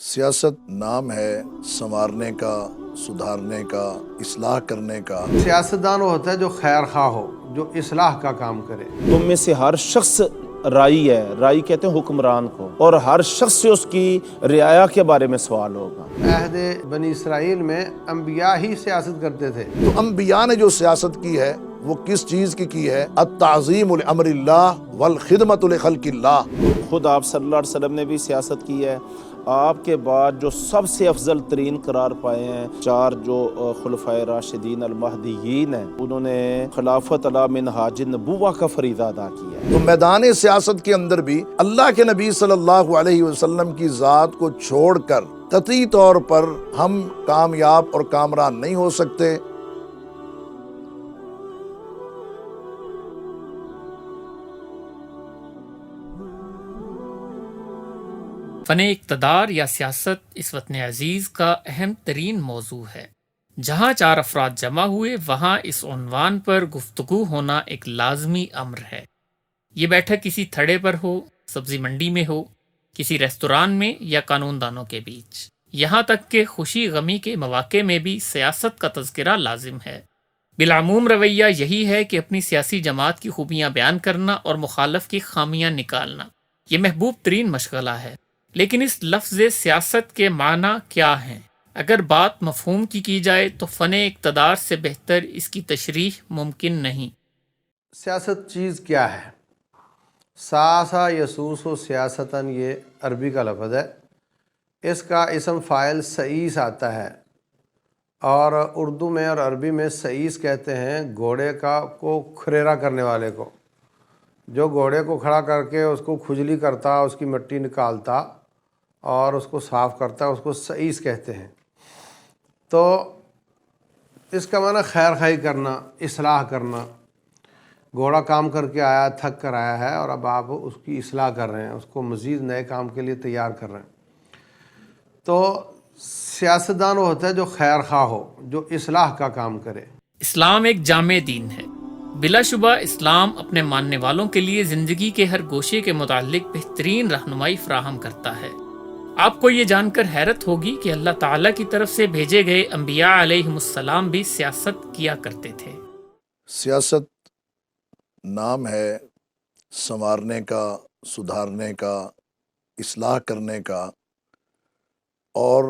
سیاست نام ہے سنوارنے کا، سدھارنے کا، اصلاح کرنے کا۔ سیاستدان وہ ہوتا ہے جو خیر خواہ ہو، جو اصلاح کا کام کرے۔ تم میں سے ہر شخص رائی ہے، رائی کہتے ہیں حکمران کو، اور ہر شخص سے اس کی رعایا کے بارے میں سوال ہوگا۔ عہد بنی اسرائیل میں انبیاء ہی سیاست کرتے تھے۔ تو انبیاء نے جو سیاست کی ہے وہ کس چیز کی ہے؟ التعظیم لامر اللہ والخدمت لخلق اللہ۔ خود آپ صلی اللہ علیہ وسلم نے بھی سیاست کی ہے۔ آپ کے بعد جو سب سے افضل ترین قرار پائے ہیں، چار جو خلفائے راشدین المہدیین ہیں، انہوں نے خلافت علی منہاج النبوہ کا فریضہ ادا کیا ہے۔ تو میدان سیاست کے اندر بھی اللہ کے نبی صلی اللہ علیہ وسلم کی ذات کو چھوڑ کر قطعی طور پر ہم کامیاب اور کامران نہیں ہو سکتے۔ فن اقتدار یا سیاست اس وطن عزیز کا اہم ترین موضوع ہے۔ جہاں چار افراد جمع ہوئے وہاں اس عنوان پر گفتگو ہونا ایک لازمی امر ہے۔ یہ بیٹھک کسی تھڑے پر ہو، سبزی منڈی میں ہو، کسی ریستوران میں یا قانون دانوں کے بیچ، یہاں تک کہ خوشی غمی کے مواقع میں بھی سیاست کا تذکرہ لازم ہے۔ بالعموم رویہ یہی ہے کہ اپنی سیاسی جماعت کی خوبیاں بیان کرنا اور مخالف کی خامیاں نکالنا۔ یہ محبوب ترین مشغلہ ہے، لیکن اس لفظ سیاست کے معنی کیا ہیں؟ اگر بات مفہوم کی جائے تو فن اقتدار سے بہتر اس کی تشریح ممکن نہیں۔ سیاست چیز کیا ہے؟ ساسا یسوس و سیاستاً، یہ عربی کا لفظ ہے۔ اس کا اسم فاعل سعیس آتا ہے، اور اردو میں اور عربی میں سعیس کہتے ہیں گھوڑے کو کھریرا کرنے والے کو۔ جو گھوڑے کو کھڑا کر کے اس کو کھجلی کرتا، اس کی مٹی نکالتا اور اس کو صاف کرتا، اس کو سعیس کہتے ہیں۔ تو اس کا معنی خیر خواہی کرنا، اصلاح کرنا۔ گھوڑا کام کر کے آیا، تھک کر آیا ہے، اور اب آپ اس کی اصلاح کر رہے ہیں، اس کو مزید نئے کام کے لیے تیار کر رہے ہیں۔ تو سیاستدان وہ ہوتا ہے جو خیر خواہ ہو، جو اصلاح کا کام کرے۔ اسلام ایک جامع دین ہے۔ بلا شبہ اسلام اپنے ماننے والوں کے لیے زندگی کے ہر گوشے کے متعلق بہترین رہنمائی فراہم کرتا ہے۔ آپ کو یہ جان کر حیرت ہوگی کہ اللہ تعالیٰ کی طرف سے بھیجے گئے انبیاء علیہم السلام بھی سیاست کیا کرتے تھے۔ سیاست نام ہے سنوارنے کا، سدھارنے کا، اصلاح کرنے کا، اور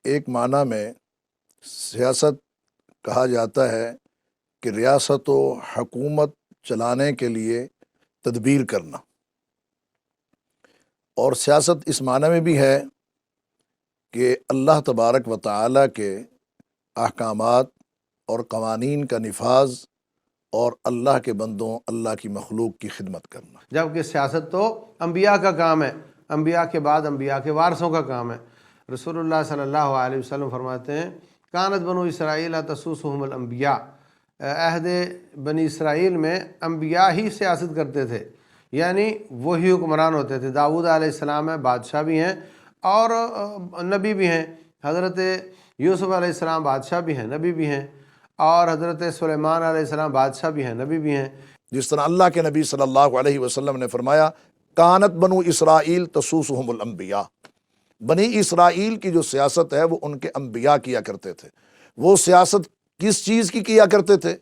ایک معنی میں سیاست کہا جاتا ہے کہ ریاست و حکومت چلانے کے لیے تدبیر کرنا۔ اور سیاست اس معنی میں بھی ہے کہ اللہ تبارک و تعالیٰ کے احکامات اور قوانین کا نفاذ اور اللہ کے بندوں، اللہ کی مخلوق کی خدمت کرنا۔ جبکہ سیاست تو انبیاء کا کام ہے، انبیاء کے بعد انبیاء کے وارثوں کا کام ہے۔ رسول اللہ صلی اللہ علیہ وسلم فرماتے ہیں کانت بنو اسرائیل تسوسهم الانبیاء، عہد بنی اسرائیل میں انبیاء ہی سیاست کرتے تھے، یعنی وہی حکمران ہوتے تھے۔ داؤد علیہ السلام ہے، بادشاہ بھی ہیں اور نبی بھی ہیں۔ حضرت یوسف علیہ السلام بادشاہ بھی ہیں، نبی بھی ہیں، اور حضرت سلیمان علیہ السلام بادشاہ بھی ہیں، نبی بھی ہیں۔ جس طرح اللہ کے نبی صلی اللہ علیہ وسلم نے فرمایا کانت بنو اسرائیل تسوسهم الانبیاء، بنی اسرائیل کی جو سیاست ہے وہ ان کے انبیاء کیا کرتے تھے۔ وہ سیاست کس چیز کی کیا کرتے تھے؟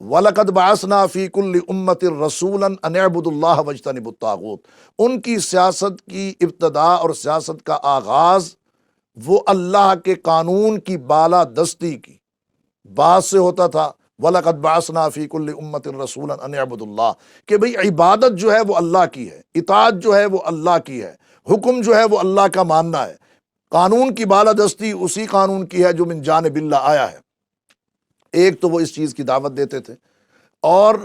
وَلَقَدْ بَعَثْنَا فِي كُلِّ أُمَّةٍ رَسُولًا أَنِ اعْبُدُوا اللَّهَ وَاجْتَنِبُوا الطَّاغُوتَ۔ ان کی سیاست کی ابتدا اور سیاست کا آغاز وہ اللہ کے قانون کی بالادستی کی بات سے ہوتا تھا۔ وَلَقَدْ بَعَثْنَا فِي كُلِّ أُمَّةٍ رَسُولًا أَنِ اعْبُدُوا اللَّهَ، کہ بھئی عبادت جو ہے وہ اللہ کی ہے، اطاعت جو ہے وہ اللہ کی ہے، حکم جو ہے وہ اللہ کا ماننا ہے، قانون کی بالادستی اسی قانون کی ہے جو من جانب اللہ آیا ہے۔ ایک تو وہ اس چیز کی دعوت دیتے تھے، اور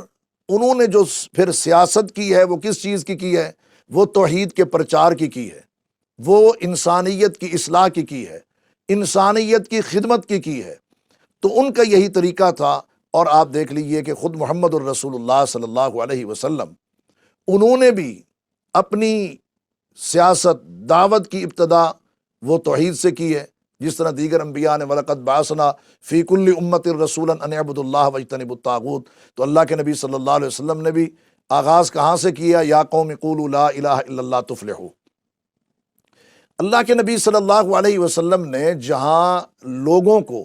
انہوں نے جو پھر سیاست کی ہے وہ کس چیز کی ہے؟ وہ توحید کے پرچار کی ہے، وہ انسانیت کی اصلاح کی ہے، انسانیت کی خدمت کی ہے۔ تو ان کا یہی طریقہ تھا، اور آپ دیکھ لیجئے کہ خود محمد الرسول اللہ صلی اللہ علیہ وسلم انہوں نے بھی اپنی سیاست، دعوت کی ابتدا وہ توحید سے کی ہے، جس طرح دیگر انبیاء نے وَلَقَدْ بَعَثْنَا فِي كُلِّ أُمَّةٍ رَسُولًا أَنِ اعْبُدُوا اللَّهَ وَاجْتَنِبُوا الطَّاغُوتَ۔ تو اللہ کے نبی صلی اللہ علیہ وسلم نے بھی آغاز کہاں سے کیا؟ یا قوم قولوا لا الہ الا اللہ تفلحوا۔ اللہ کے نبی صلی اللہ علیہ وسلم نے جہاں لوگوں کو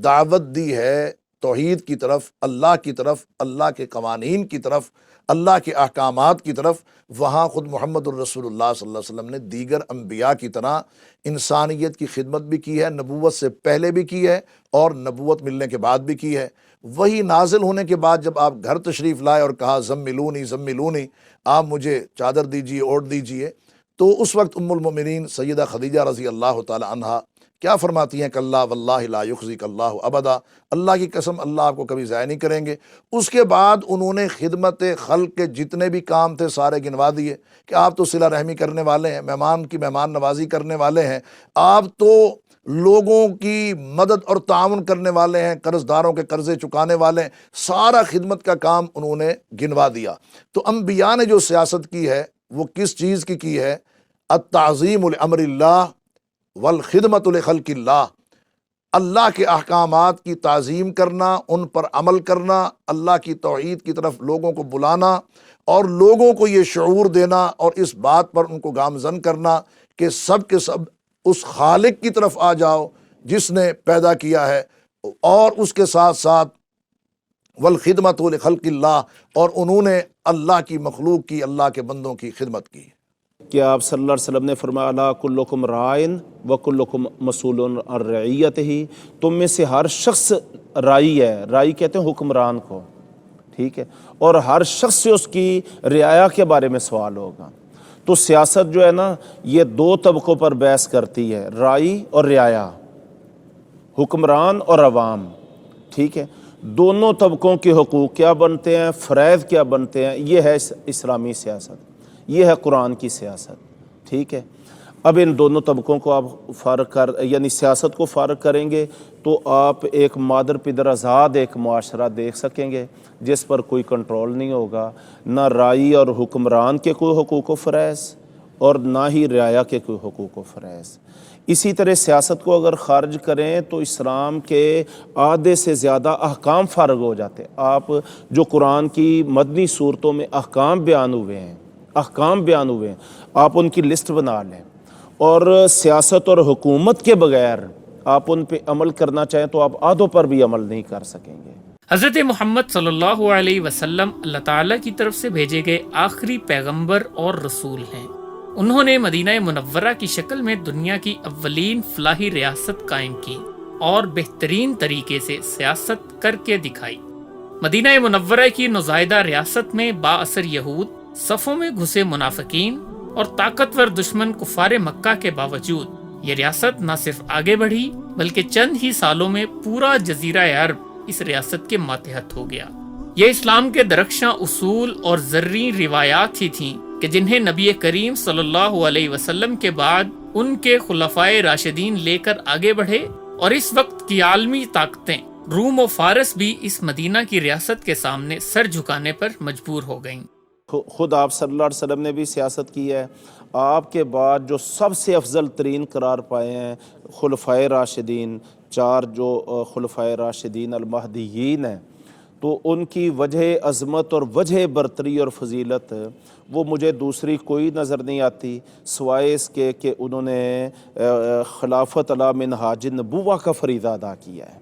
دعوت دی ہے توحید کی طرف، اللہ کی طرف، اللہ کے قوانین کی طرف، اللہ کے احکامات کی طرف، وہاں خود محمد الرسول اللہ صلی اللہ علیہ وسلم نے دیگر انبیاء کی طرح انسانیت کی خدمت بھی کی ہے، نبوت سے پہلے بھی کی ہے اور نبوت ملنے کے بعد بھی کی ہے۔ وہی نازل ہونے کے بعد جب آپ گھر تشریف لائے اور کہا زملونی زملونی، آپ مجھے چادر دیجئے، اوڑھ دیجئے، تو اس وقت ام المؤمنین سیدہ خدیجہ رضی اللہ تعالی عنہا کیا فرماتی ہیں کہ اللہ واللہ لا یخزیک اللہ ابدا، اللہ کی قسم اللہ آپ کو کبھی ضائع نہیں کریں گے۔ اس کے بعد انہوں نے خدمت خلق کے جتنے بھی کام تھے سارے گنوا دیے کہ آپ تو صلہ رحمی کرنے والے ہیں، مہمان کی مہمان نوازی کرنے والے ہیں، آپ تو لوگوں کی مدد اور تعاون کرنے والے ہیں، قرض داروں کے قرضے چکانے والے ہیں، سارا خدمت کا کام انہوں نے گنوا دیا۔ تو انبیاء نے جو سیاست کی ہے وہ کس چیز کی ہے؟ التعظیم لامر اللہ والخدمت لخلق اللہ، اللہ کے احکامات کی تعظیم کرنا، ان پر عمل کرنا، اللہ کی توحید کی طرف لوگوں کو بلانا اور لوگوں کو یہ شعور دینا اور اس بات پر ان کو گامزن کرنا کہ سب کے سب اس خالق کی طرف آ جاؤ جس نے پیدا کیا ہے، اور اس کے ساتھ ساتھ والخدمت لخلق اللہ، اور انہوں نے اللہ کی مخلوق کی، اللہ کے بندوں کی خدمت کی۔ کہ آپ صلی اللہ علیہ وسلم نے فرمایا الا کلکم رائن و کلکم مسئول عن رعیتہ، تم میں سے ہر شخص رائی ہے، رائی کہتے ہیں حکمران کو، ٹھیک ہے، اور ہر شخص سے اس کی رعایا کے بارے میں سوال ہوگا۔ تو سیاست جو ہے نا یہ دو طبقوں پر بحث کرتی ہے، رائی اور رعایا، حکمران اور عوام، ٹھیک ہے، دونوں طبقوں کے حقوق کیا بنتے ہیں، فرائض کیا بنتے ہیں، یہ ہے اسلامی سیاست، یہ ہے قرآن کی سیاست، ٹھیک ہے۔ اب ان دونوں طبقوں کو آپ یعنی سیاست کو فارغ کریں گے تو آپ ایک مادر پدر آزاد ایک معاشرہ دیکھ سکیں گے جس پر کوئی کنٹرول نہیں ہوگا، نہ رائی اور حکمران کے کوئی حقوق و فرائض اور نہ ہی رعایا کے کوئی حقوق و فرائض۔ اسی طرح سیاست کو اگر خارج کریں تو اسلام کے آدھے سے زیادہ احکام فارغ ہو جاتے۔ آپ جو قرآن کی مدنی صورتوں میں احکام بیان ہوئے ہیں، آپ ان کی لسٹ بنا لیں، اور سیاست اور حکومت کے بغیر آپ ان پہ عمل کرنا چاہیں تو آپ آدھوں پر بھی عمل نہیں کر سکیں گے۔ حضرت محمد صلی اللہ علیہ وسلم اللہ تعالیٰ کی طرف سے بھیجے گئے آخری پیغمبر اور رسول ہیں۔ انہوں نے مدینہ منورہ کی شکل میں دنیا کی اولین فلاحی ریاست قائم کی اور بہترین طریقے سے سیاست کر کے دکھائی۔ مدینہ منورہ کی نوزائیدہ ریاست میں با اثر یہود، صفوں میں گھسے منافقین اور طاقتور دشمن کفار مکہ کے باوجود یہ ریاست نہ صرف آگے بڑھی بلکہ چند ہی سالوں میں پورا جزیرہ عرب اس ریاست کے ماتحت ہو گیا۔ یہ اسلام کے درخشاں اصول اور زرعی روایات ہی تھیں کہ جنہیں نبی کریم صلی اللہ علیہ وسلم کے بعد ان کے خلفائے راشدین لے کر آگے بڑھے، اور اس وقت کی عالمی طاقتیں روم و فارس بھی اس مدینہ کی ریاست کے سامنے سر جھکانے پر مجبور ہو گئیں۔ خود آپ صلی اللہ علیہ وسلم نے بھی سیاست کی ہے۔ آپ کے بعد جو سب سے افضل ترین قرار پائے ہیں خلفائے راشدین، چار جو خلفائے راشدین المہدیین ہیں، تو ان کی وجہ عظمت اور وجہ برتری اور فضیلت وہ مجھے دوسری کوئی نظر نہیں آتی سوائے اس کے کہ انہوں نے خلافت علی منہاج النبوہ کا فریضہ ادا کیا ہے،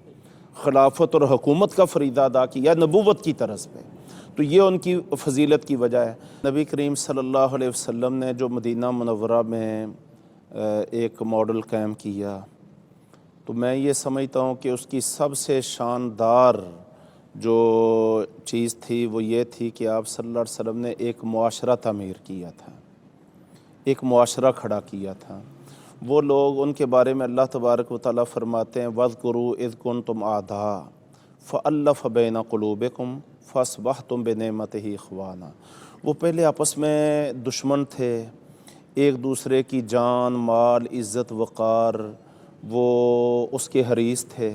خلافت اور حکومت کا فریضہ ادا کیا نبوت کی طرز پہ، تو یہ ان کی فضیلت کی وجہ ہے۔ نبی کریم صلی اللہ علیہ وسلم نے جو مدینہ منورہ میں ایک ماڈل قائم کیا، تو میں یہ سمجھتا ہوں کہ اس کی سب سے شاندار جو چیز تھی وہ یہ تھی کہ آپ صلی اللہ علیہ وسلم نے ایک معاشرہ تعمیر کیا تھا، ایک معاشرہ کھڑا کیا تھا۔ وہ لوگ، ان کے بارے میں اللہ تبارک و تعالیٰ فرماتے ہیں وَاذْكُرُوا إِذْ كُنْتُمْ أَعْدَاءً فَأَلَّفَ بَيْنَ قُلُوبِكُمْ فَأَصْبَحْتُمْ بِنِعْمَتِهِ إِخْوَانًا۔ وہ پہلے آپس میں دشمن تھے، ایک دوسرے کی جان، مال، عزت، وقار وہ اس کے حریص تھے۔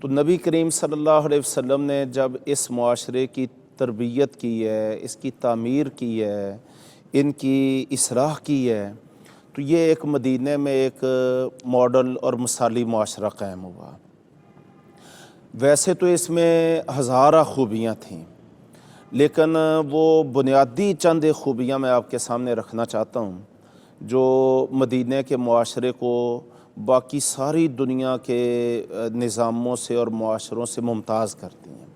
تو نبی کریم صلی اللہ علیہ وسلم نے جب اس معاشرے کی تربیت کی ہے، اس کی تعمیر کی ہے، ان کی اصلاح کی ہے، تو یہ ایک مدینہ میں ایک ماڈل اور مثالی معاشرہ قائم ہوا۔ ویسے تو اس میں ہزارہ خوبیاں تھیں، لیکن وہ بنیادی چند خوبیاں میں آپ کے سامنے رکھنا چاہتا ہوں جو مدینہ کے معاشرے کو باقی ساری دنیا کے نظاموں سے اور معاشروں سے ممتاز کرتی ہیں۔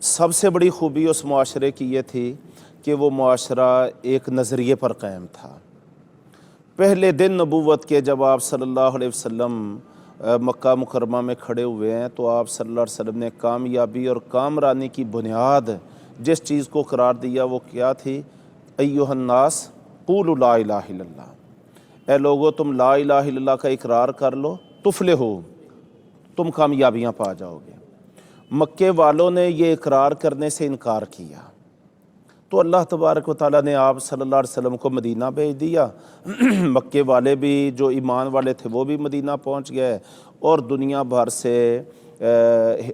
سب سے بڑی خوبی اس معاشرے کی یہ تھی کہ وہ معاشرہ ایک نظریے پر قائم تھا۔ پہلے دن نبوت کے جب آپ صلی اللہ علیہ وسلم مکہ مکرمہ میں کھڑے ہوئے ہیں تو آپ صلی اللہ علیہ وسلم نے کامیابی اور کامرانی کی بنیاد جس چیز کو قرار دیا وہ کیا تھی؟ ایھا الناس قولوا لا الہ الا اللہ، اے لوگو تم لا الہ الا اللہ کا اقرار کر لو تفلحو، تم کامیابیاں پا جاؤ گے۔ مکے والوں نے یہ اقرار کرنے سے انکار کیا تو اللہ تبارک و تعالیٰ نے آپ صلی اللہ علیہ وسلم کو مدینہ بھیج دیا۔ مکے والے بھی جو ایمان والے تھے وہ بھی مدینہ پہنچ گئے، اور دنیا بھر سے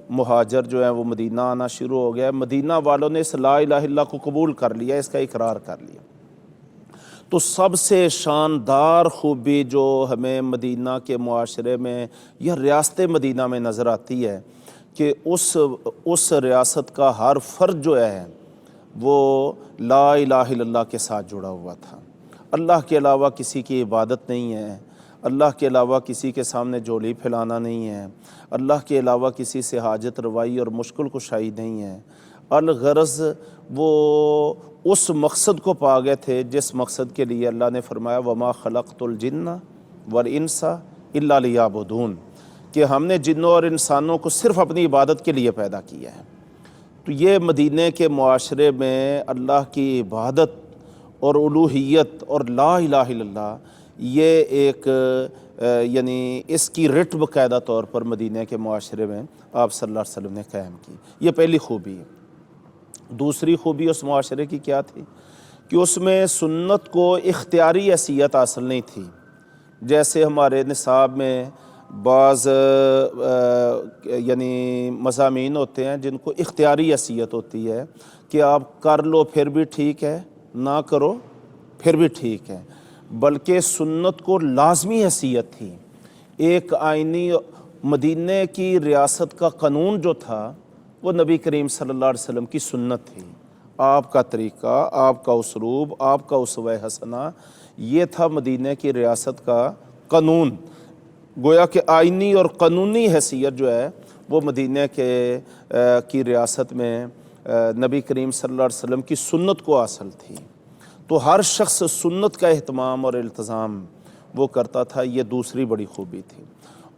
مہاجر جو ہیں وہ مدینہ آنا شروع ہو گیا۔ مدینہ والوں نے اس لا الہ الا اللہ کو قبول کر لیا، اس کا اقرار کر لیا۔ تو سب سے شاندار خوبی جو ہمیں مدینہ کے معاشرے میں یا ریاست مدینہ میں نظر آتی ہے کہ اس ریاست کا ہر فرد جو ہے وہ لا الہ الا اللہ کے ساتھ جڑا ہوا تھا۔ اللہ کے علاوہ کسی کی عبادت نہیں ہے، اللہ کے علاوہ کسی کے سامنے جولی پھیلانا نہیں ہے، اللہ کے علاوہ کسی سے حاجت روائی اور مشکل کشائی نہیں ہے۔ الغرض وہ اس مقصد کو پا گئے تھے جس مقصد کے لیے اللہ نے فرمایا وما خلقت الجن والانس الا لیعبدون، کہ ہم نے جنوں اور انسانوں کو صرف اپنی عبادت کے لیے پیدا کیا ہے۔ تو یہ مدینہ کے معاشرے میں اللہ کی عبادت اور الوہیت اور لا الہ الا اللہ یہ ایک یعنی اس کی رٹ باقاعدہ طور پر مدینہ کے معاشرے میں آپ صلی اللہ علیہ وسلم نے قائم کی۔ یہ پہلی خوبی ہے۔ دوسری خوبی اس معاشرے کی کیا تھی کہ اس میں سنت کو اختیاری حیثیت حاصل نہیں تھی۔ جیسے ہمارے نصاب میں بعض یعنی مضامین ہوتے ہیں جن کو اختیاری حیثیت ہوتی ہے کہ آپ کر لو پھر بھی ٹھیک ہے، نہ کرو پھر بھی ٹھیک ہے، بلکہ سنت کو لازمی حیثیت تھی۔ ایک آئینی مدینہ کی ریاست کا قانون جو تھا وہ نبی کریم صلی اللہ علیہ وسلم کی سنت تھی۔ آپ کا طریقہ، آپ کا اسلوب، آپ کا اسوہ حسنہ، یہ تھا مدینہ کی ریاست کا قانون۔ گویا کہ آئینی اور قانونی حیثیت جو ہے وہ مدینہ کی ریاست میں نبی کریم صلی اللہ علیہ وسلم کی سنت کو حاصل تھی۔ تو ہر شخص سنت کا اہتمام اور التزام وہ کرتا تھا، یہ دوسری بڑی خوبی تھی۔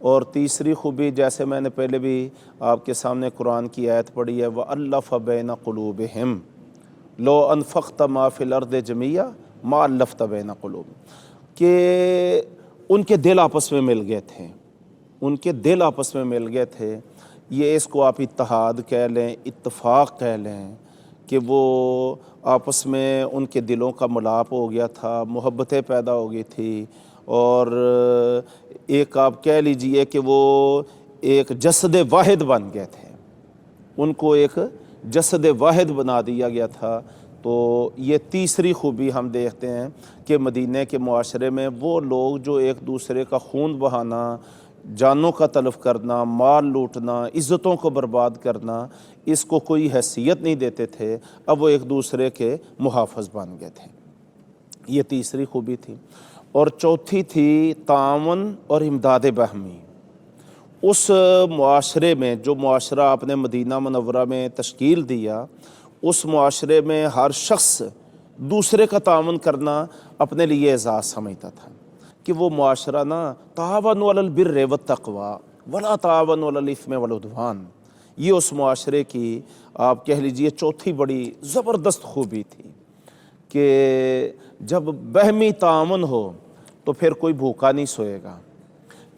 اور تیسری خوبی جیسے میں نے پہلے بھی آپ کے سامنے قرآن کی آیت پڑھی ہے وَأَلَّفَ بَيْنَ قُلُوبِهِمْ لَوْ أَنفَقْتَ مَا فِي الْأَرْضِ جَمِيعًا مَا أَلَّفْتَ بَيْنَ قُلُوبِهِمْ، کہ ان کے دل آپس میں مل گئے تھے، ان کے دل آپس میں مل گئے تھے۔ یہ اس کو آپ اتحاد کہہ لیں، اتفاق کہہ لیں، کہ وہ آپس میں ان کے دلوں کا ملاپ ہو گیا تھا، محبتیں پیدا ہو گئی تھی، اور ایک آپ کہہ لیجئے کہ وہ ایک جسد واحد بن گئے تھے، ان کو ایک جسد واحد بنا دیا گیا تھا۔ تو یہ تیسری خوبی ہم دیکھتے ہیں کہ مدینہ کے معاشرے میں وہ لوگ جو ایک دوسرے کا خون بہانا، جانوں کا تلف کرنا، مال لوٹنا، عزتوں کو برباد کرنا، اس کو کوئی حیثیت نہیں دیتے تھے، اب وہ ایک دوسرے کے محافظ بن گئے تھے۔ یہ تیسری خوبی تھی۔ اور چوتھی تھی تعاون اور امداد باہمی۔ اس معاشرے میں جو معاشرہ آپ نے مدینہ منورہ میں تشکیل دیا، اس معاشرے میں ہر شخص دوسرے کا تعاون کرنا اپنے لیے اعزاز سمجھتا تھا، کہ وہ معاشرہ نا تعاونوا علی البر والتقوی ولا تعاونوا علی الاثم والعدوان، یہ اس معاشرے کی آپ کہہ لیجئے چوتھی بڑی زبردست خوبی تھی کہ جب باہمی تعاون ہو تو پھر کوئی بھوکا نہیں سوئے گا،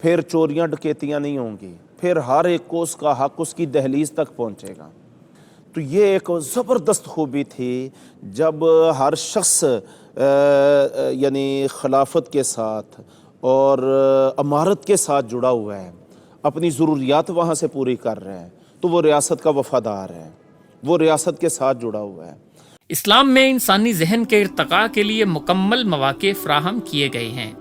پھر چوریاں ڈکیتیاں نہیں ہوں گی، پھر ہر ایک کو اس کا حق اس کی دہلیز تک پہنچے گا۔ تو یہ ایک زبردست خوبی تھی جب ہر شخص یعنی خلافت کے ساتھ اور امارت کے ساتھ جڑا ہوا ہے، اپنی ضروریات وہاں سے پوری کر رہے ہیں، تو وہ ریاست کا وفادار ہے، وہ ریاست کے ساتھ جڑا ہوا ہے۔ اسلام میں انسانی ذہن کے ارتقاء کے لیے مکمل مواقع فراہم کیے گئے ہیں۔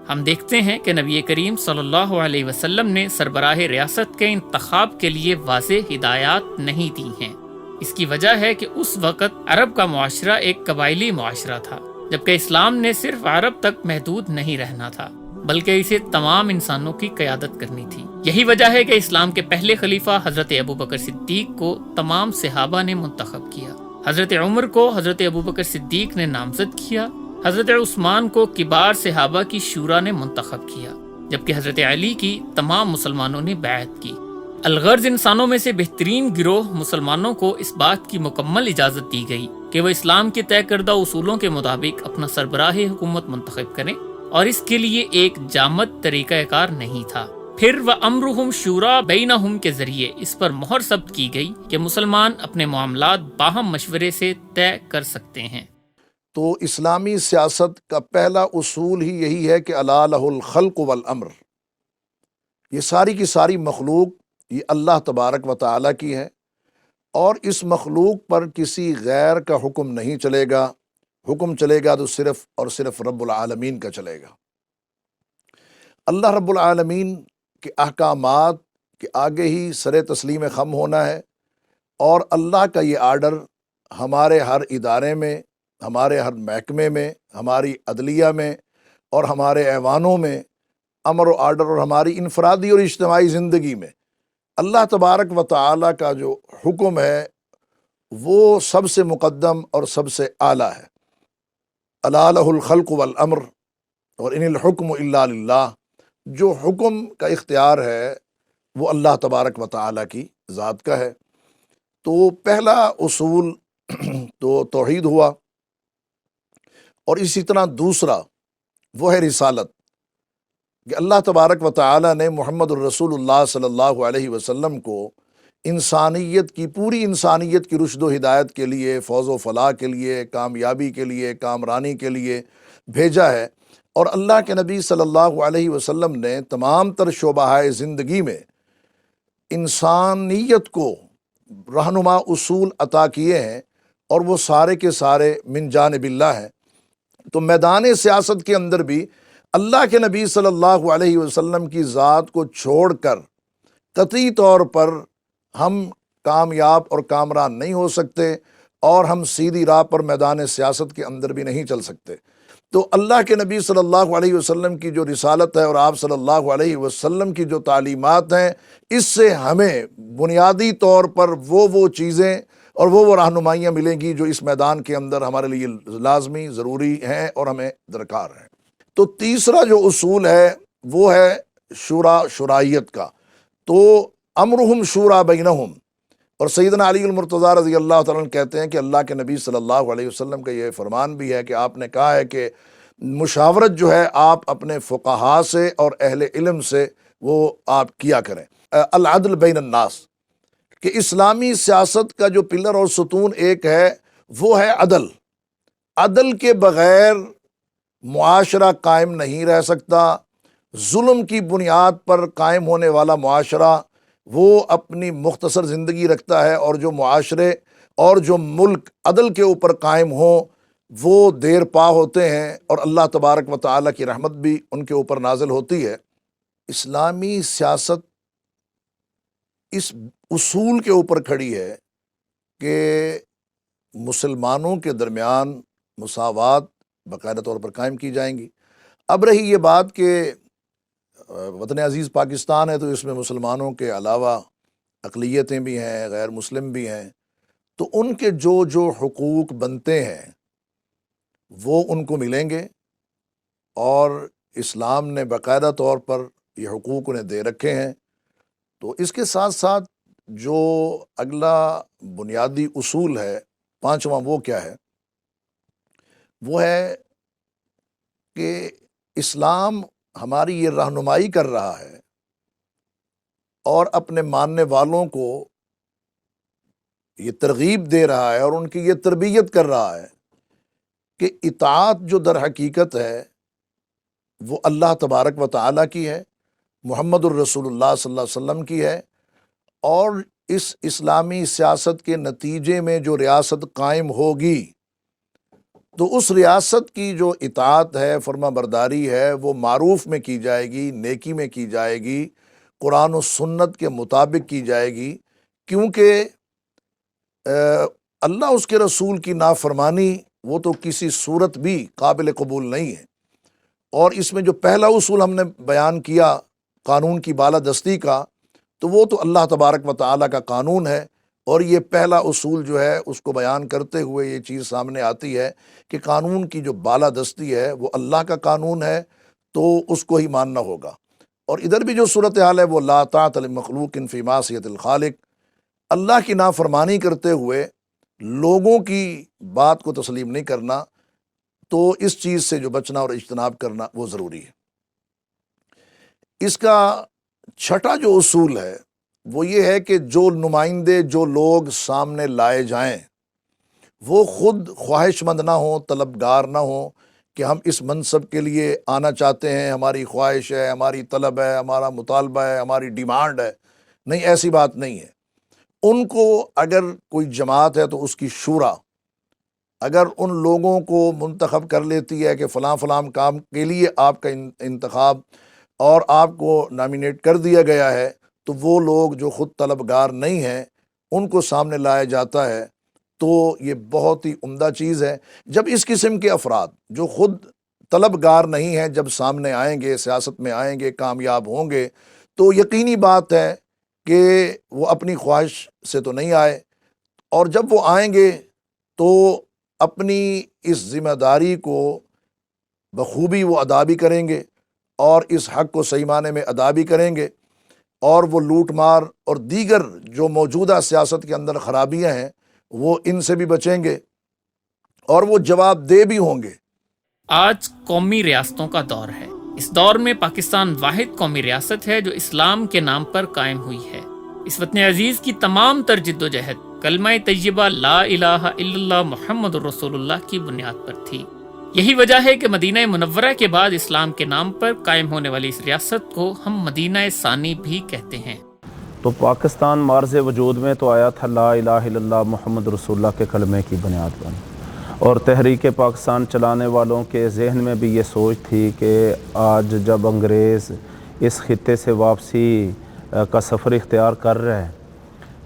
ہم دیکھتے ہیں کہ نبی کریم صلی اللہ علیہ وسلم نے سربراہ ریاست کے انتخاب کے لیے واضح ہدایات نہیں دی ہیں۔ اس کی وجہ ہے کہ اس وقت عرب کا معاشرہ ایک قبائلی معاشرہ تھا۔ جبکہ اسلام نے صرف عرب تک محدود نہیں رہنا تھا بلکہ اسے تمام انسانوں کی قیادت کرنی تھی۔ یہی وجہ ہے کہ اسلام کے پہلے خلیفہ حضرت ابوبکر صدیق کو تمام صحابہ نے منتخب کیا۔ حضرت عمر کو حضرت ابوبکر صدیق نے نامزد کیا، حضرت عثمان کو کبار صحابہ کی شورا نے منتخب کیا، جبکہ حضرت علی کی تمام مسلمانوں نے بیعت کی۔ الغرض انسانوں میں سے بہترین گروہ مسلمانوں کو اس بات کی مکمل اجازت دی گئی کہ وہ اسلام کے طے کردہ اصولوں کے مطابق اپنا سربراہ حکومت منتخب کریں، اور اس کے لیے ایک جامد طریقہ کار نہیں تھا۔ پھر وَأَمْرُهُمْ شُورَىٰ بَيْنَهُمْ کے ذریعے اس پر مہر ثبت کی گئی کہ مسلمان اپنے معاملات باہم مشورے سے طے کر سکتے ہیں۔ تو اسلامی سیاست کا پہلا اصول ہی یہی ہے کہ الا لہ الخلق والامر، یہ ساری کی ساری مخلوق یہ اللہ تبارک و تعالیٰ کی ہے، اور اس مخلوق پر کسی غیر کا حکم نہیں چلے گا، حکم چلے گا تو صرف اور صرف رب العالمین کا چلے گا۔ اللہ رب العالمین کے احکامات کے آگے ہی سر تسلیم خم ہونا ہے، اور اللہ کا یہ آرڈر ہمارے ہر ادارے میں، ہمارے ہر محکمے میں، ہماری عدلیہ میں اور ہمارے ایوانوں میں امر و آرڈر، اور ہماری انفرادی اور اجتماعی زندگی میں اللہ تبارک و تعالیٰ کا جو حکم ہے وہ سب سے مقدم اور سب سے اعلیٰ ہے۔ الا لہ الخلق والامر اور ان الحکم الا للہ، جو حکم کا اختیار ہے وہ اللہ تبارک و تعالیٰ کی ذات کا ہے۔ تو پہلا اصول تو توحید ہوا، اور اسی طرح دوسرا وہ ہے رسالت، کہ اللہ تبارک و تعالیٰ نے محمد الرسول اللہ صلی اللہ علیہ وسلم کو انسانیت کی، پوری انسانیت کی رشد و ہدایت کے لیے، فوز و فلاح کے لیے، کامیابی کے لیے، کامرانی کے لیے بھیجا ہے، اور اللہ کے نبی صلی اللہ علیہ وسلم نے تمام تر شعبہ زندگی میں انسانیت کو رہنما اصول عطا کیے ہیں، اور وہ سارے کے سارے من جانب اللہ ہیں۔ تو میدان سیاست کے اندر بھی اللہ کے نبی صلی اللہ علیہ وسلم کی ذات کو چھوڑ کر قطعی طور پر ہم کامیاب اور کامران نہیں ہو سکتے، اور ہم سیدھی راہ پر میدان سیاست کے اندر بھی نہیں چل سکتے۔ تو اللہ کے نبی صلی اللہ علیہ وسلم کی جو رسالت ہے اور آپ صلی اللہ علیہ وسلم کی جو تعلیمات ہیں، اس سے ہمیں بنیادی طور پر وہ چیزیں اور وہ رہنمائیاں ملیں گی جو اس میدان کے اندر ہمارے لیے لازمی، ضروری ہیں اور ہمیں درکار ہیں۔ تو تیسرا جو اصول ہے وہ ہے شورائیت کا۔ تو امرہم شورا بینہم، اور سیدنا علی المرتضیٰ رضی اللہ تعالیٰ عنہ کہتے ہیں کہ اللہ کے نبی صلی اللہ علیہ وسلم کا یہ فرمان بھی ہے کہ آپ نے کہا ہے کہ مشاورت جو ہے آپ اپنے فقہاء سے اور اہل علم سے وہ آپ کیا کریں۔ العدل بین الناس، کہ اسلامی سیاست کا جو پلر اور ستون ایک ہے وہ ہے عدل۔ عدل کے بغیر معاشرہ قائم نہیں رہ سکتا۔ ظلم کی بنیاد پر قائم ہونے والا معاشرہ وہ اپنی مختصر زندگی رکھتا ہے، اور جو معاشرے اور جو ملک عدل کے اوپر قائم ہوں وہ دیر پا ہوتے ہیں، اور اللہ تبارک و تعالیٰ کی رحمت بھی ان کے اوپر نازل ہوتی ہے۔ اسلامی سیاست اس اصول کے اوپر کھڑی ہے کہ مسلمانوں کے درمیان مساوات باقاعدہ طور پر قائم کی جائیں گی۔ اب رہی یہ بات کہ وطن عزیز پاکستان ہے تو اس میں مسلمانوں کے علاوہ اقلیتیں بھی ہیں، غیر مسلم بھی ہیں، تو ان کے جو حقوق بنتے ہیں وہ ان کو ملیں گے، اور اسلام نے باقاعدہ طور پر یہ حقوق انہیں دے رکھے ہیں۔ تو اس کے ساتھ ساتھ جو اگلا بنیادی اصول ہے، پانچواں، وہ کیا ہے؟ وہ ہے کہ اسلام ہماری یہ رہنمائی کر رہا ہے اور اپنے ماننے والوں کو یہ ترغیب دے رہا ہے اور ان کی یہ تربیت کر رہا ہے کہ اطاعت جو در حقیقت ہے وہ اللہ تبارک و تعالیٰ کی ہے، محمد الرسول اللہ صلی اللہ علیہ وسلم کی ہے، اور اس اسلامی سیاست کے نتیجے میں جو ریاست قائم ہوگی تو اس ریاست کی جو اطاعت ہے، فرما برداری ہے، وہ معروف میں کی جائے گی، نیکی میں کی جائے گی، قرآن و سنت کے مطابق کی جائے گی، کیونکہ اللہ اس کے رسول کی نافرمانی وہ تو کسی صورت بھی قابل قبول نہیں ہے۔ اور اس میں جو پہلا اصول ہم نے بیان کیا قانون کی بالادستی کا، تو وہ تو اللہ تبارک و تعالیٰ کا قانون ہے، اور یہ پہلا اصول جو ہے اس کو بیان کرتے ہوئے یہ چیز سامنے آتی ہے کہ قانون کی جو بالادستی ہے وہ اللہ کا قانون ہے، تو اس کو ہی ماننا ہوگا۔ اور ادھر بھی جو صورتحال ہے وہ لا طاعۃ لمخلوق فی معصیۃ الخالق، اللہ کی نافرمانی کرتے ہوئے لوگوں کی بات کو تسلیم نہیں کرنا، تو اس چیز سے جو بچنا اور اجتناب کرنا وہ ضروری ہے۔ اس کا چھٹا جو اصول ہے وہ یہ ہے کہ جو نمائندے، جو لوگ سامنے لائے جائیں، وہ خود خواہش مند نہ ہوں، طلبگار نہ ہوں کہ ہم اس منصب کے لیے آنا چاہتے ہیں، ہماری خواہش ہے، ہماری طلب ہے، ہمارا مطالبہ ہے، ہماری ڈیمانڈ ہے۔ نہیں، ایسی بات نہیں ہے۔ ان کو اگر کوئی جماعت ہے تو اس کی شورا اگر ان لوگوں کو منتخب کر لیتی ہے کہ فلاں فلاں کام کے لیے آپ کا انتخاب اور آپ کو نامینیٹ کر دیا گیا ہے، تو وہ لوگ جو خود طلبگار نہیں ہیں ان کو سامنے لایا جاتا ہے، تو یہ بہت ہی عمدہ چیز ہے۔ جب اس قسم کے افراد جو خود طلبگار نہیں ہیں جب سامنے آئیں گے، سیاست میں آئیں گے، کامیاب ہوں گے، تو یقینی بات ہے کہ وہ اپنی خواہش سے تو نہیں آئے، اور جب وہ آئیں گے تو اپنی اس ذمہ داری کو بخوبی وہ ادا بھی کریں گے، اور اس حق کو صحیح معنی میں ادا بھی کریں گے، اور وہ لوٹ مار اور دیگر جو موجودہ سیاست کے اندر خرابیاں ہیں وہ ان سے بھی بچیں گے، اور وہ جواب دہ بھی ہوں گے۔ آج قومی ریاستوں کا دور ہے۔ اس دور میں پاکستان واحد قومی ریاست ہے جو اسلام کے نام پر قائم ہوئی ہے۔ اس وطن عزیز کی تمام تر جد و جہد کلمہ طیبہ لا الہ الا اللہ محمد رسول اللہ کی بنیاد پر تھی۔ یہی وجہ ہے کہ مدینہ منورہ کے بعد اسلام کے نام پر قائم ہونے والی اس ریاست کو ہم مدینہ ثانی بھی کہتے ہیں۔ تو پاکستان مارز وجود میں تو آیا تھا لا الہ الا اللہ محمد رسول اللہ کے کلمے کی بنیاد پر، اور تحریک پاکستان چلانے والوں کے ذہن میں بھی یہ سوچ تھی کہ آج جب انگریز اس خطے سے واپسی کا سفر اختیار کر رہے ہیں،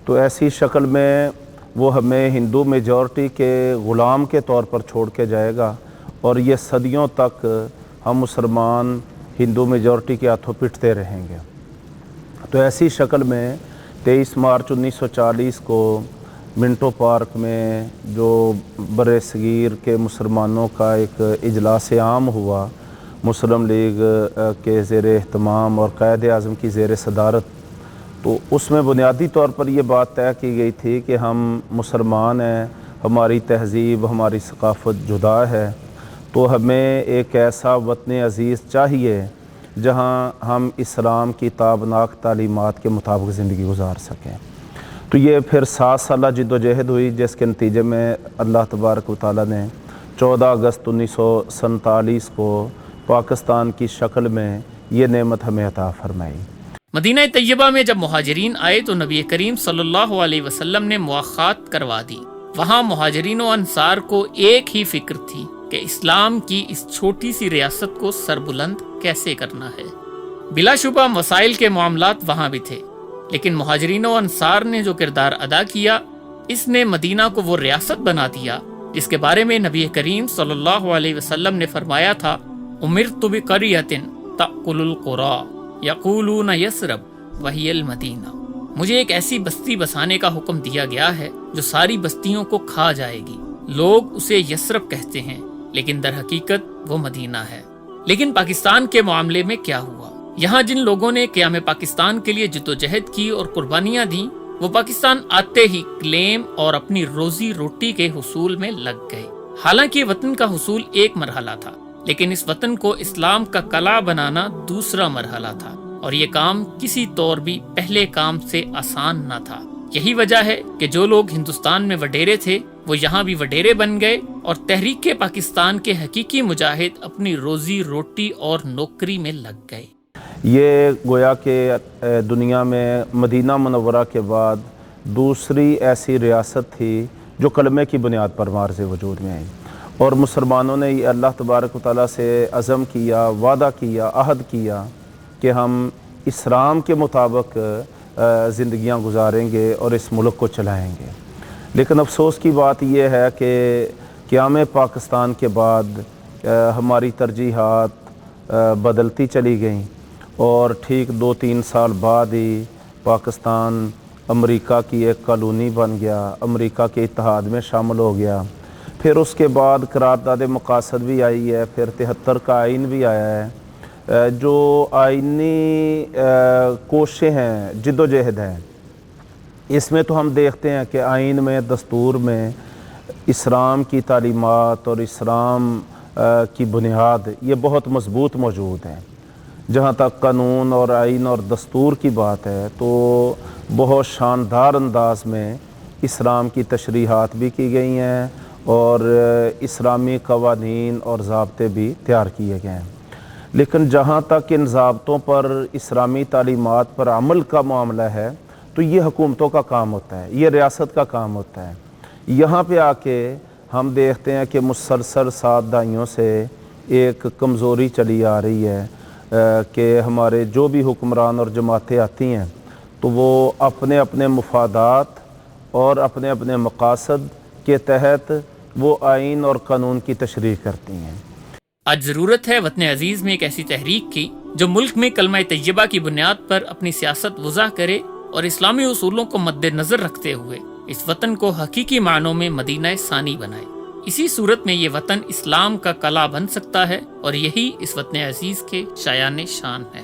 تو ایسی شکل میں وہ ہمیں ہندو میجورٹی کے غلام کے طور پر چھوڑ کے جائے گا، اور یہ صدیوں تک ہم مسلمان ہندو میجورٹی کے ہاتھوں پٹتے رہیں گے۔ تو ایسی شکل میں 23 مارچ 1940 کو منٹو پارک میں جو بر صغیر کے مسلمانوں کا ایک اجلاس عام ہوا، مسلم لیگ کے زیر اہتمام اور قائد اعظم کی زیر صدارت، تو اس میں بنیادی طور پر یہ بات طے کی گئی تھی کہ ہم مسلمان ہیں، ہماری تہذیب، ہماری ثقافت جدا ہے، تو ہمیں ایک ایسا وطن عزیز چاہیے جہاں ہم اسلام کی تابناک تعلیمات کے مطابق زندگی گزار سکیں۔ تو یہ پھر 7 سالہ جد و جہد ہوئی، جس کے نتیجے میں اللہ تبارک و تعالیٰ نے 14 اگست 1947 کو پاکستان کی شکل میں یہ نعمت ہمیں عطا فرمائی۔ مدینہ طیبہ میں جب مہاجرین آئے تو نبی کریم صلی اللہ علیہ وسلم نے مواخات کروا دی۔ وہاں مہاجرین و انصار کو ایک ہی فکر تھی کہ اسلام کی اس چھوٹی سی ریاست کو سربلند کیسے کرنا ہے۔ بلا شبہ مسائل کے معاملات وہاں بھی تھے، لیکن مہاجرین و انصار نے جو کردار ادا کیا، اس نے مدینہ کو وہ ریاست بنا دیا جس کے بارے میں نبی کریم صلی اللہ علیہ وسلم نے فرمایا تھا، امرت بقریۃ تأکل القری یقولون یثرب وہی المدینہ۔ مجھے ایک ایسی بستی بسانے کا حکم دیا گیا ہے جو ساری بستیوں کو کھا جائے گی، لوگ اسے یثرب کہتے ہیں لیکن در حقیقت وہ مدینہ ہے۔ لیکن پاکستان کے معاملے میں کیا ہوا؟ یہاں جن لوگوں نے قیام پاکستان کے لیے جدوجہد کی اور قربانیاں دیں، وہ پاکستان آتے ہی کلیم اور اپنی روزی روٹی کے حصول میں لگ گئے۔ حالانکہ وطن کا حصول ایک مرحلہ تھا، لیکن اس وطن کو اسلام کا قلعہ بنانا دوسرا مرحلہ تھا، اور یہ کام کسی طور بھی پہلے کام سے آسان نہ تھا۔ یہی وجہ ہے کہ جو لوگ ہندوستان میں وڈیرے تھے وہ یہاں بھی وڈیرے بن گئے، اور تحریک پاکستان کے حقیقی مجاہد اپنی روزی روٹی اور نوکری میں لگ گئے۔ یہ گویا کہ دنیا میں مدینہ منورہ کے بعد دوسری ایسی ریاست تھی جو کلمے کی بنیاد پر مارز وجود میں آئی، اور مسلمانوں نے یہ اللہ تبارک و تعالیٰ سے عزم کیا، وعدہ کیا، عہد کیا کہ ہم اسلام کے مطابق زندگیاں گزاریں گے اور اس ملک کو چلائیں گے۔ لیکن افسوس کی بات یہ ہے کہ قیام پاکستان کے بعد ہماری ترجیحات بدلتی چلی گئیں اور ٹھیک 2-3 سال بعد ہی پاکستان امریکہ کی ایک کالونی بن گیا، امریکہ کے اتحاد میں شامل ہو گیا۔ پھر اس کے بعد قرارداد مقاصد بھی آئی ہے، پھر 73 کا آئین بھی آیا ہے۔ جو آئینی کوششیں ہیں، جد و جہد ہیں، اس میں تو ہم دیکھتے ہیں کہ آئین میں، دستور میں اسلام کی تعلیمات اور اسلام کی بنیاد یہ بہت مضبوط موجود ہیں۔ جہاں تک قانون اور آئین اور دستور کی بات ہے تو بہت شاندار انداز میں اسلام کی تشریحات بھی کی گئی ہیں اور اسلامی قوانین اور ضابطے بھی تیار کیے گئے ہیں۔ لیکن جہاں تک ان ضابطوں پر، اسلامی تعلیمات پر عمل کا معاملہ ہے تو یہ حکومتوں کا کام ہوتا ہے، یہ ریاست کا کام ہوتا ہے۔ یہاں پہ آ کے ہم دیکھتے ہیں کہ مسلسل 7 دہائیوں سے ایک کمزوری چلی آ رہی ہے کہ ہمارے جو بھی حکمران اور جماعتیں آتی ہیں تو وہ اپنے اپنے مفادات اور اپنے اپنے مقاصد کے تحت وہ آئین اور قانون کی تشریح کرتی ہیں۔ آج ضرورت ہے وطن عزیز میں ایک ایسی تحریک کی جو ملک میں کلمہ طیبہ کی بنیاد پر اپنی سیاست وضع کرے اور اسلامی اصولوں کو مد نظر رکھتے ہوئے اس وطن کو حقیقی معنوں میں مدینہ ثانی بنائے۔ اسی صورت میں یہ وطن اسلام کا قلعہ بن سکتا ہے اور یہی اس وطن عزیز کے شایان شان ہے۔